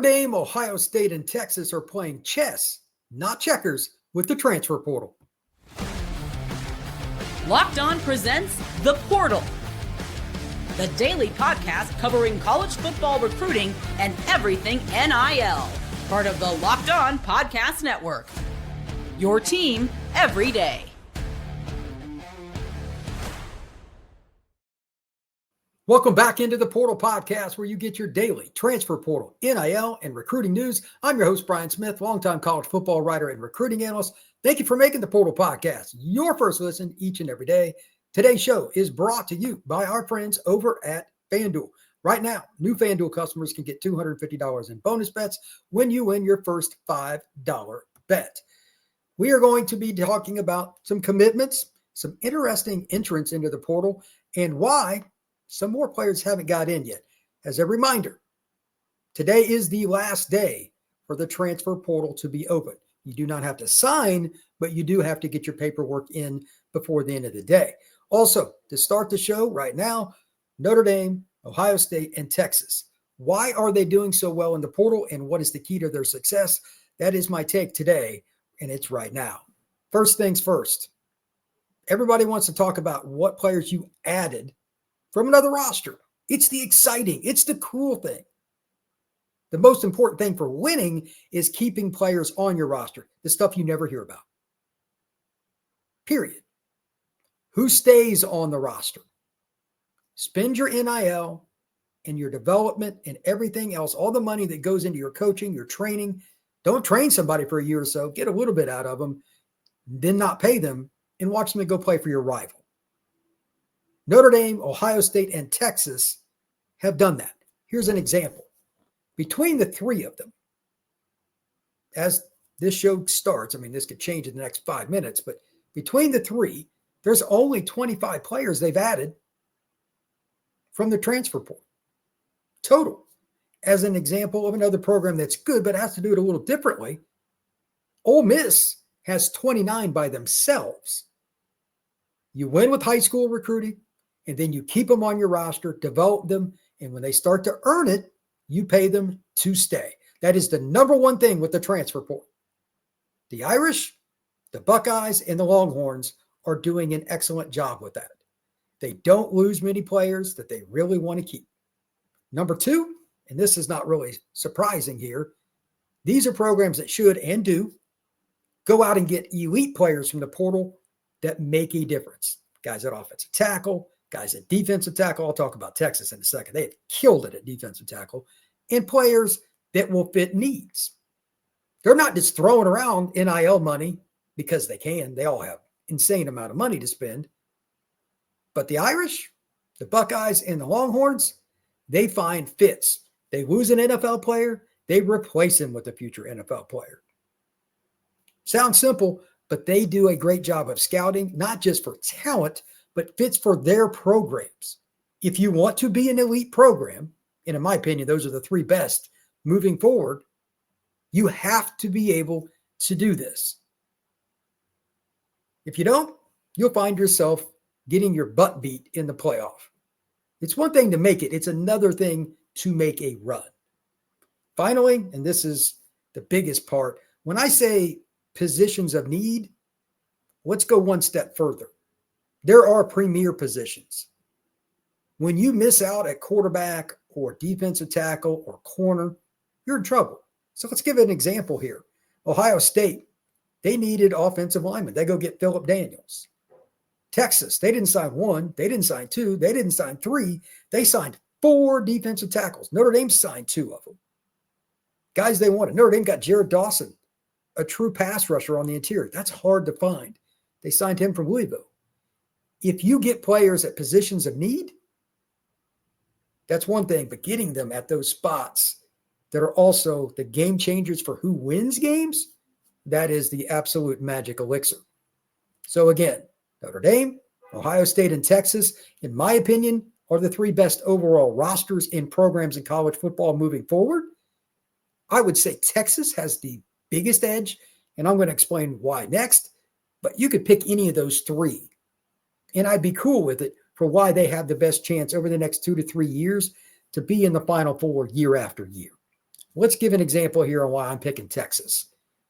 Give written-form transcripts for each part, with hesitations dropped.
Dame, Ohio State, and Texas are playing chess, not checkers, with the transfer portal. Locked On presents The Portal, the daily podcast covering college football recruiting and everything NIL. Part of the Locked On Podcast Network. Your team every day. Welcome back into the Portal Podcast, where you get your daily transfer portal, NIL, and recruiting news. I'm your host, Brian Smith, longtime college football writer and recruiting analyst. Thank you for making the Portal Podcast your first listen each and every day. Today's show is brought to you by our friends over at FanDuel. Right now, new FanDuel customers can get $250 in bonus bets when you win your first $5 bet. We are going to be talking about some commitments, some interesting entrants into the portal, and why some more players haven't got in yet. As a reminder, today is the last day for the transfer portal to be open. You do not have to sign, but you do have to get your paperwork in before the end of the day. Also, to start the show right now, Notre Dame, Ohio State, and Texas. Why are they doing so well in the portal, and what is the key to their success? That is my take today, and it's right now. First things first, everybody wants to talk about what players you added from another roster. It's the exciting, it's the cool thing. The most important thing for winning is keeping players on your roster, the stuff you never hear about. Period. Who stays on the roster? Spend your NIL and your development and everything else, all the money that goes into your coaching, your training. Don't train somebody for a year or so, get a little bit out of them, then not pay them, and watch them go play for your rival. Notre Dame, Ohio State, and Texas have done that. Here's an example. Between the three of them, as this show starts, I mean, this could change in the next 5 minutes, but between the three, there's only 25 players they've added from the transfer portal total. As an example of another program that's good, but has to do it a little differently, Ole Miss has 29 by themselves. You win with high school recruiting, and then you keep them on your roster, develop them, and when they start to earn it, you pay them to stay. That is the number one thing with the transfer portal. The Irish, the Buckeyes, and the Longhorns are doing an excellent job with that. They don't lose many players that they really want to keep. Number two, and this is not really surprising here, these are programs that should and do go out and get elite players from the portal that make a difference. Guys at offensive tackle, guys at defensive tackle. I'll talk about Texas in a second. They have killed it at defensive tackle. And players that will fit needs. They're not just throwing around NIL money because they can. They all have insane amount of money to spend. But the Irish, the Buckeyes, and the Longhorns, they find fits. They lose an NFL player, they replace him with a future NFL player. Sounds simple, but they do a great job of scouting, not just for talent, but fits for their programs. If you want to be an elite program, and in my opinion, those are the three best moving forward, you have to be able to do this. If you don't, you'll find yourself getting your butt beat in the playoff. It's one thing to make it. It's another thing to make a run. Finally, and this is the biggest part, when I say positions of need, let's go one step further. There are premier positions. When you miss out at quarterback or defensive tackle or corner, you're in trouble. So let's give an example here. Ohio State, they needed offensive linemen. They go get Phillip Daniels. Texas, they didn't sign one. They didn't sign two. They didn't sign three. They signed 4 defensive tackles. Notre Dame signed 2 of them. Guys they wanted. Notre Dame got Jared Dawson, a true pass rusher on the interior. That's hard to find. They signed him from Louisville. If you get players at positions of need, that's one thing, but getting them at those spots that are also the game changers for who wins games, that is the absolute magic elixir. So again, Notre Dame, Ohio State, and Texas, in my opinion, are the 3 best overall rosters in programs in college football moving forward. I would say Texas has the biggest edge, and I'm going to explain why next, but you could pick any of those 3. And I'd be cool with it for why they have the best chance over the next 2 to 3 years to be in the Final Four year after year. Let's give an example here on why I'm picking Texas.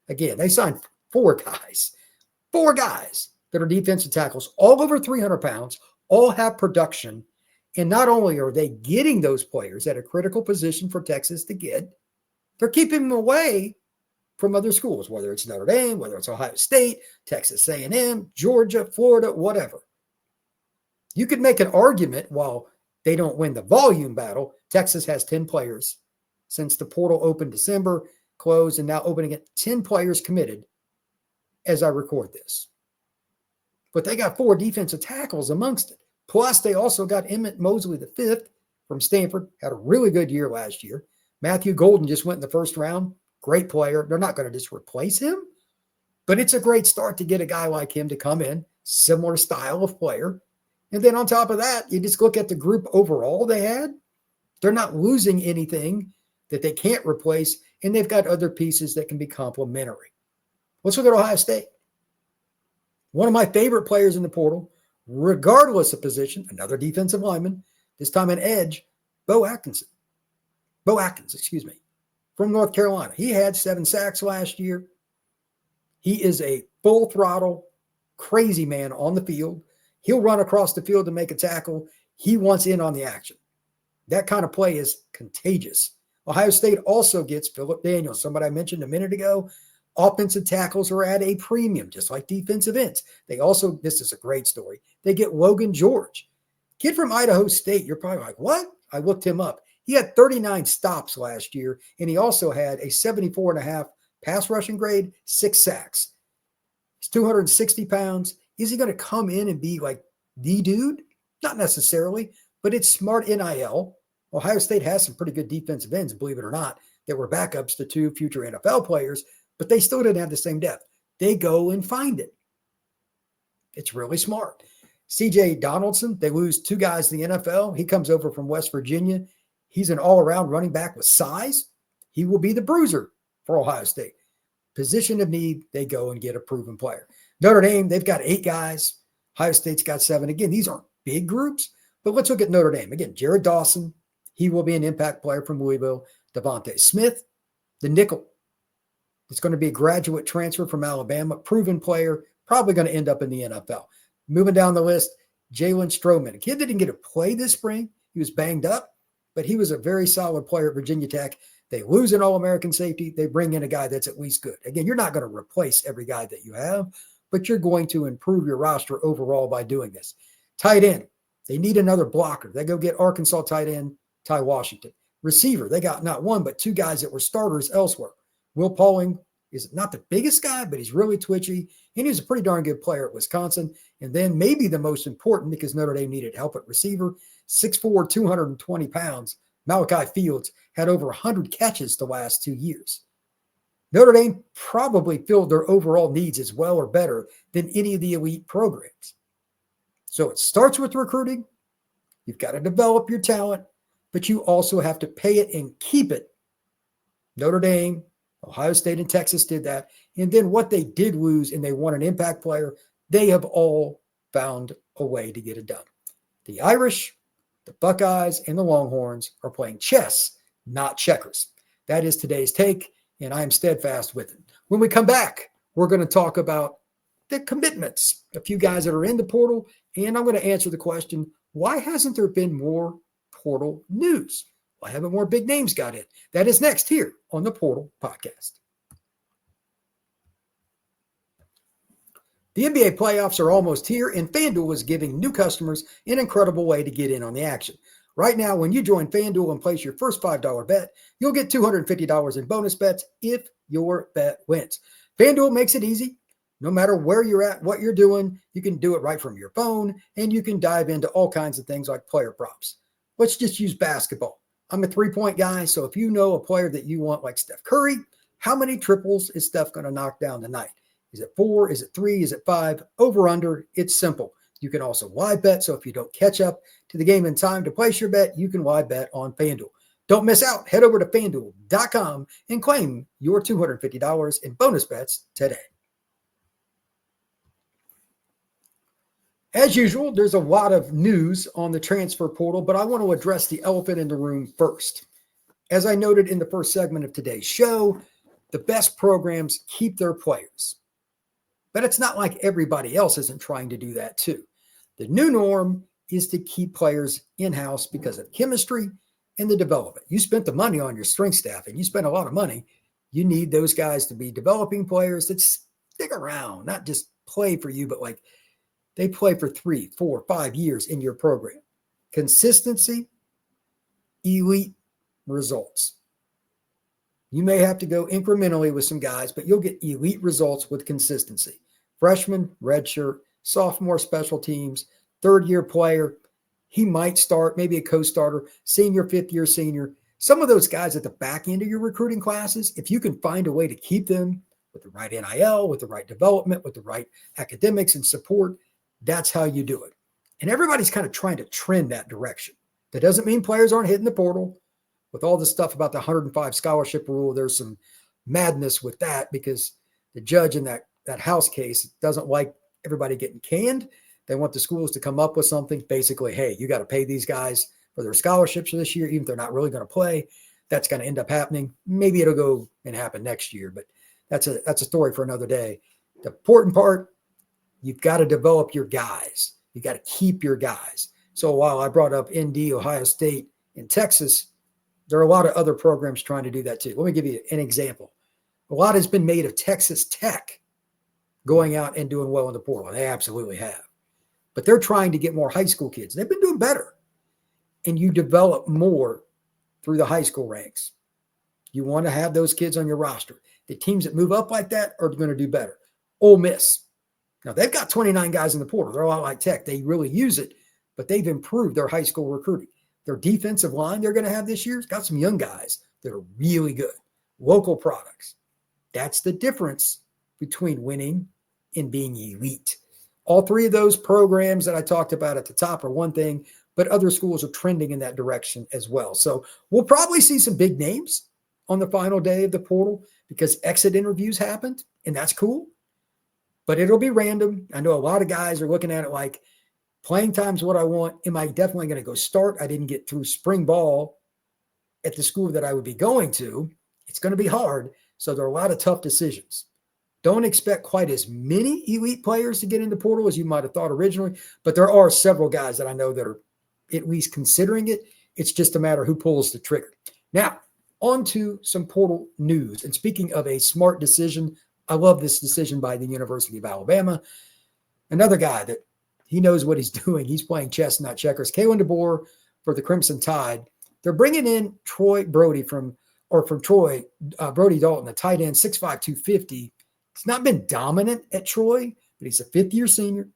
Again, they signed four guys that are defensive tackles, all over 300 pounds, all have production. And not only are they getting those players at a critical position for Texas to get, they're keeping them away from other schools, whether it's Notre Dame, whether it's Ohio State, Texas A&M, Georgia, Florida, whatever. You could make an argument while they don't win the volume battle. Texas has 10 players since the portal opened December, closed, and now opening at 10 players committed as I record this. But they got 4 defensive tackles amongst it. Plus, they also got Emmett Mosley V from Stanford, had a really good year last year. Matthew Golden just went in the first round. Great player. They're not going to just replace him, but it's a great start to get a guy like him to come in, similar style of player. And then on top of that, you just look at the group overall they had. They're not losing anything that they can't replace, and they've got other pieces that can be complementary. Let's look at Ohio State. One of my favorite players in the portal, regardless of position, another defensive lineman, this time an edge, Bo Atkins, from North Carolina. He had 7 sacks last year. He is a full throttle, crazy man on the field. He'll run across the field to make a tackle. He wants in on the action. That kind of play is contagious. Ohio State also gets Phillip Daniels, somebody I mentioned a minute ago. Offensive tackles are at a premium, just like defensive ends. They also, this is a great story, they get Logan George. Kid from Idaho State, you're probably like, what? I looked him up. He had 39 stops last year, and he also had a 74.5 pass rushing grade, 6 sacks. He's 260 pounds. Is he going to come in and be like the dude? Not necessarily, but it's smart NIL. Ohio State has some pretty good defensive ends, believe it or not, that were backups to 2 future NFL players, but they still didn't have the same depth. They go and find it. It's really smart. CJ Donaldson, they lose 2 guys to the NFL. He comes over from West Virginia. He's an all-around running back with size. He will be the bruiser for Ohio State. Position of need, they go and get a proven player. Notre Dame, they've got 8 guys. Ohio State's got 7. Again, these aren't big groups, but let's look at Notre Dame. Again, Jared Dawson, he will be an impact player from Louisville. Devontae Smith, the nickel. It's going to be a graduate transfer from Alabama, proven player, probably going to end up in the NFL. Moving down the list, Jalen Stroman, a kid that didn't get to play this spring. He was banged up, but he was a very solid player at Virginia Tech. They lose an All-American safety. They bring in a guy that's at least good. Again, you're not going to replace every guy that you have, but you're going to improve your roster overall by doing this. Tight end, they need another blocker. They go get Arkansas tight end, Ty Washington. Receiver, they got not 1, but 2 guys that were starters elsewhere. Will Pauling is not the biggest guy, but he's really twitchy, and he's a pretty darn good player at Wisconsin. And then maybe the most important, because Notre Dame needed help at receiver, 6'4", 220 pounds, Malachi Fields had over 100 catches the last 2 years. Notre Dame probably filled their overall needs as well or better than any of the elite programs. So it starts with recruiting. You've got to develop your talent, but you also have to pay it and keep it. Notre Dame, Ohio State, and Texas did that. And then what they did lose, and they won an impact player, they have all found a way to get it done. The Irish, the Buckeyes, and the Longhorns are playing chess, not checkers. That is today's take, and I am steadfast with it. When we come back, we're going to talk about the commitments, a few guys that are in the portal, and I'm going to answer the question, why hasn't there been more portal news? Why haven't more big names got in? That is next here on the Portal Podcast. The NBA playoffs are almost here, and FanDuel is giving new customers an incredible way to get in on the action. Right now, when you join FanDuel and place your first $5 bet, you'll get $250 in bonus bets if your bet wins. FanDuel makes it easy. No matter where you're at, what you're doing, you can do it right from your phone, and you can dive into all kinds of things like player props. Let's just use basketball. I'm a 3-point guy, so if you know a player that you want like Steph Curry, how many triples is Steph going to knock down tonight? Is it 4? Is it 3? Is it 5? Over, under, it's simple. You can also live bet, so if you don't catch up to the game in time to place your bet, you can live bet on FanDuel. Don't miss out. Head over to FanDuel.com and claim your $250 in bonus bets today. As usual, there's a lot of news on the transfer portal, but I want to address the elephant in the room first. As I noted in the first segment of today's show, the best programs keep their players. But it's not like everybody else isn't trying to do that too. The new norm is to keep players in-house because of chemistry and the development. You spent the money on your strength staff and you spent a lot of money. You need those guys to be developing players that stick around, not just play for you, but like they play for 3, 4, 5 years in your program. Consistency, elite results. You may have to go incrementally with some guys, but you'll get elite results with consistency. Freshman, redshirt, sophomore special teams, third-year player. He might start, maybe a co-starter, senior, fifth-year senior. Some of those guys at the back end of your recruiting classes, if you can find a way to keep them with the right NIL, with the right development, with the right academics and support, that's how you do it. And everybody's kind of trying to trend that direction. That doesn't mean players aren't hitting the portal. With all the stuff about the 105 scholarship rule, there's some madness with that because the judge in that House case doesn't like everybody getting canned. They want the schools to come up with something. Basically, hey, you got to pay these guys for their scholarships for this year, even if they're not really going to play. That's going to end up happening. Maybe it'll go and happen next year, but that's a story for another day. The important part, you've got to develop your guys. You got to keep your guys. So while I brought up ND, Ohio State, and Texas, there are a lot of other programs trying to do that too. Let me give you an example. A lot has been made of Texas Tech going out and doing well in the portal. They absolutely have. But they're trying to get more high school kids. They've been doing better. And you develop more through the high school ranks. You want to have those kids on your roster. The teams that move up like that are going to do better. Ole Miss. Now, they've got 29 guys in the portal. They're a lot like Tech. They really use it, but they've improved their high school recruiting. Their defensive line they're going to have this year has got some young guys that are really good. Local products. That's the difference between winning and being elite. All three of those programs that I talked about at the top are one thing, but other schools are trending in that direction as well. So we'll probably see some big names on the final day of the portal because exit interviews happened, and that's cool. But it'll be random. I know a lot of guys are looking at it like, playing time's what I want. Am I definitely going to go start? I didn't get through spring ball at the school that I would be going to. It's going to be hard. So there are a lot of tough decisions. Don't expect quite as many elite players to get into portal as you might have thought originally, but there are several guys that I know that are at least considering it. It's just a matter who pulls the trigger. Now, on to some portal news. And speaking of a smart decision, I love this decision by the University of Alabama. Another guy that he knows what he's doing. He's playing chess, not checkers. Kalen DeBoer for the Crimson Tide. They're bringing in Troy Brody from Troy, Brody Dalton, the tight end, 6'5", 250. He's not been dominant at Troy, but he's a fifth-year senior.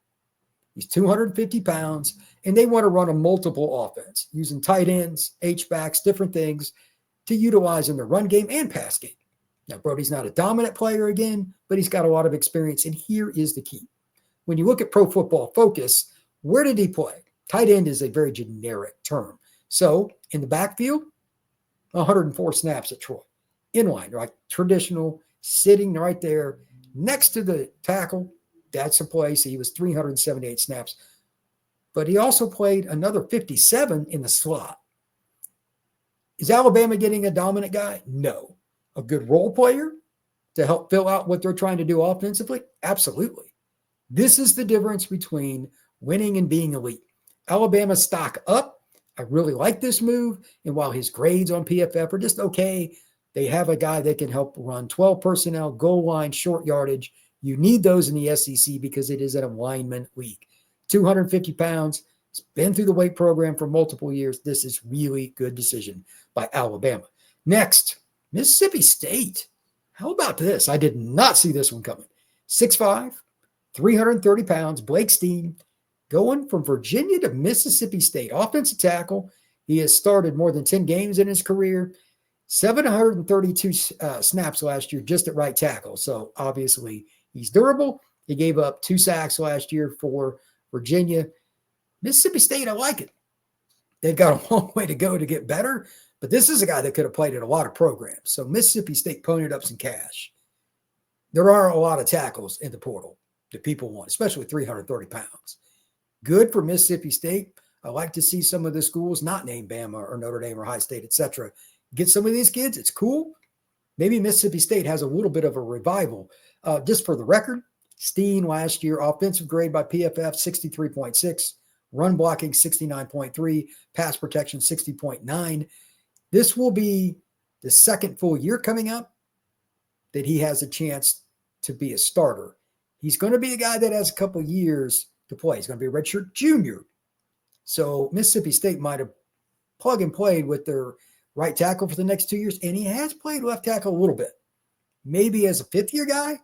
He's 250 pounds, and they want to run a multiple offense using tight ends, H-backs, different things to utilize in the run game and pass game. Now, Brody's not a dominant player again, but he's got a lot of experience, and here is the key. When you look at Pro Football Focus, where did he play? Tight end is a very generic term. So in the backfield, 104 snaps at Troy. Inline, right? Traditional, sitting right there next to the tackle. That's a place. He was 378 snaps. But he also played another 57 in the slot. Is Alabama getting a dominant guy? No. A good role player to help fill out what they're trying to do offensively? Absolutely. This is the difference between winning and being elite. Alabama's stock up. I really like this move. And while his grades on PFF are just okay, they have a guy that can help run 12 personnel, goal line, short yardage. You need those in the SEC because it is an alignment league. 250 pounds. He's been through the weight program for multiple years. This is really good decision by Alabama. Next, Mississippi State. How about this? I did not see this one coming. 6'5", 330 pounds, Blake Steen, going from Virginia to Mississippi State. Offensive tackle. He has started more than 10 games in his career. 732 snaps last year just at right tackle. So obviously he's durable. He gave up 2 sacks last year for Virginia. Mississippi State, I like it. They've got a long way to go to get better, but this is a guy that could have played at a lot of programs. So Mississippi State ponied up some cash. There are a lot of tackles in the portal that people want, especially 330 pounds. Good for Mississippi State. I like to see some of the schools not named Bama or Notre Dame or High State, etc., Get some of these kids. It's cool. Maybe Mississippi State has a little bit of a revival. Just for the record, Steen last year, offensive grade by PFF, 63.6, run blocking, 69.3, pass protection, 60.9. This will be the second full year coming up that he has a chance to be a starter. He's going to be a guy that has a couple years to play. He's going to be a redshirt junior. So Mississippi State might have plug and played with their right tackle for the next 2 years, and he has played left tackle a little bit. Maybe as a fifth-year guy,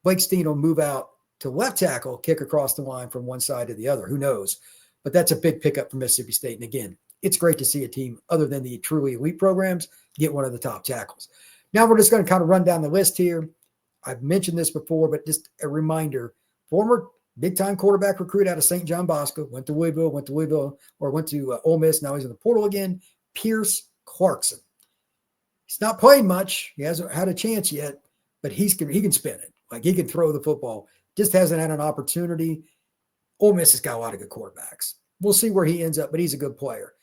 Blake Steen will move out to left tackle, kick across the line from one side to the other. Who knows? But that's a big pickup for Mississippi State. And again, it's great to see a team other than the truly elite programs get one of the top tackles. Now we're just going to kind of run down the list here. I've mentioned this before, but just a reminder, former big-time quarterback recruit out of St. John Bosco, went to Ole Miss. Now he's in the portal again, Pierce Clarkson. He's not played much. He hasn't had a chance yet, but he can spin it. Like, he can throw the football. Just hasn't had an opportunity. Ole Miss has got a lot of good quarterbacks. We'll see where he ends up, but he's a good player.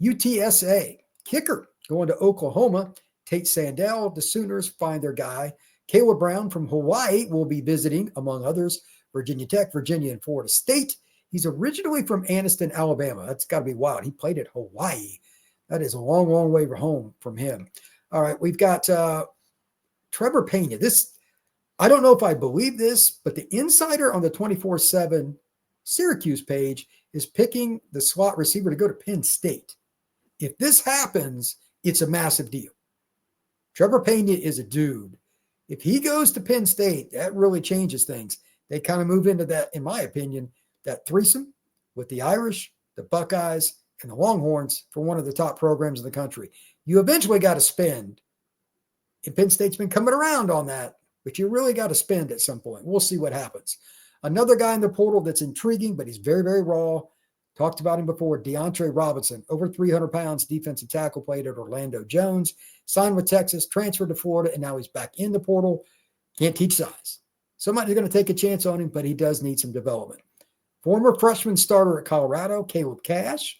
UTSA kicker going to Oklahoma. Tate Sandell, the Sooners find their guy. Caleb Brown from Hawaii will be visiting, among others, Virginia Tech, Virginia, and Florida State. He's originally from Anniston, Alabama. That's got to be wild. He played at Hawaii. That is a long, long way home from him. All right, we've got Trevor Pena. I don't know if I believe this, but the insider on the 24/7 Syracuse page is picking the slot receiver to go to Penn State. If this happens, it's a massive deal. Trevor Pena is a dude. If he goes to Penn State, that really changes things. They kind of move into that, in my opinion, that threesome with the Irish, the Buckeyes, and the Longhorns for one of the top programs in the country. You eventually got to spend, and Penn State's been coming around on that, but you really got to spend at some point. We'll see what happens. Another guy in the portal that's intriguing, but he's very, very raw. Talked about him before, DeAndre Robinson, over 300 pounds, defensive tackle, played at Orlando Jones, signed with Texas, transferred to Florida, and now he's back in the portal. Can't teach size. Somebody's going to take a chance on him, but he does need some development. Former freshman starter at Colorado, Caleb Cash.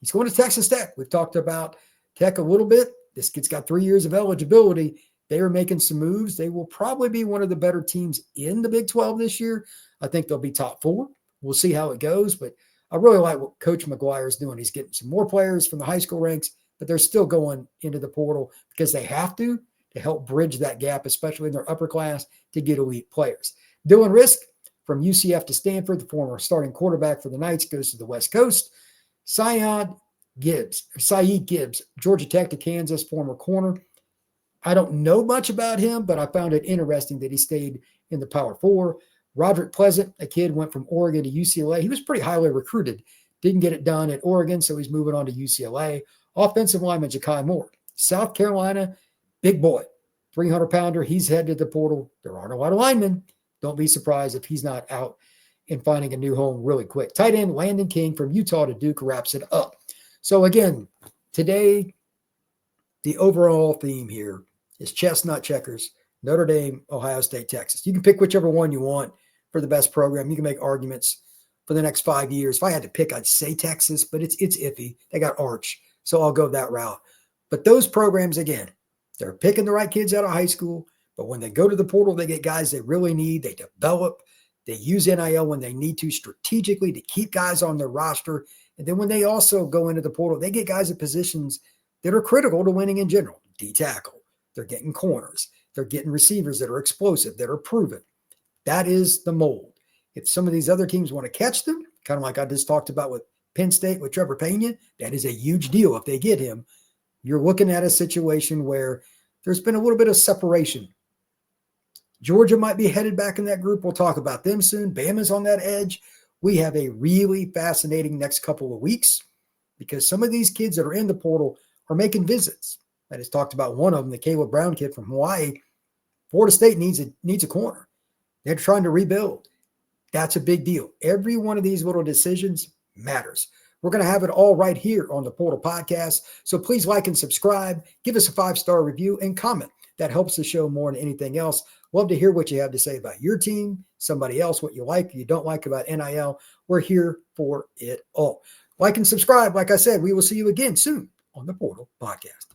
He's going to Texas Tech. We've talked about Tech a little bit. This kid's got 3 years of eligibility. They are making some moves. They will probably be one of the better teams in the Big 12 this year. I think they'll be top 4. We'll see how it goes, but I really like what Coach McGuire is doing. He's getting some more players from the high school ranks, but they're still going into the portal because they have to help bridge that gap, especially in their upper class, to get elite players. Dylan Risk from UCF to Stanford, the former starting quarterback for the Knights, goes to the West Coast. Saeed Gibbs, Georgia Tech to Kansas, former corner. I don't know much about him, but I found it interesting that he stayed in the Power 4. Roderick Pleasant, a kid, went from Oregon to UCLA. He was pretty highly recruited. Didn't get it done at Oregon, so he's moving on to UCLA. Offensive lineman Ja'Kai Moore. South Carolina, big boy, 300-pounder. He's headed to the portal. There aren't a lot of linemen. Don't be surprised if he's not out and finding a new home really quick. Tight end Landon King from Utah to Duke wraps it up. So again, today, the overall theme here is chestnut checkers, Notre Dame, Ohio State, Texas. You can pick whichever one you want for the best program. You can make arguments for the next 5 years. If I had to pick, I'd say Texas, but it's iffy. They got Arch, so I'll go that route. But those programs, again, they're picking the right kids out of high school, but when they go to the portal, they get guys they really need. They develop. They use NIL when they need to strategically to keep guys on their roster. And then when they also go into the portal, they get guys at positions that are critical to winning in general. D-tackle. They're getting corners. They're getting receivers that are explosive, that are proven. That is the mold. If some of these other teams want to catch them, kind of like I just talked about with Penn State with Trevor Pena, that is a huge deal if they get him. You're looking at a situation where there's been a little bit of separation. Georgia might be headed back in that group. We'll talk about them soon. Bama's on that edge. We have a really fascinating next couple of weeks because some of these kids that are in the portal are making visits. I just talked about one of them, the Caleb Brown kid from Hawaii. Florida State needs a corner. They're trying to rebuild. That's a big deal. Every one of these little decisions matters. We're going to have it all right here on the Portal Podcast. So please like and subscribe. Give us a 5-star review and comment. That helps the show more than anything else. Love to hear what you have to say about your team, somebody else, what you like, you don't like about NIL. We're here for it all. Like and subscribe. Like I said, we will see you again soon on the Portal Podcast.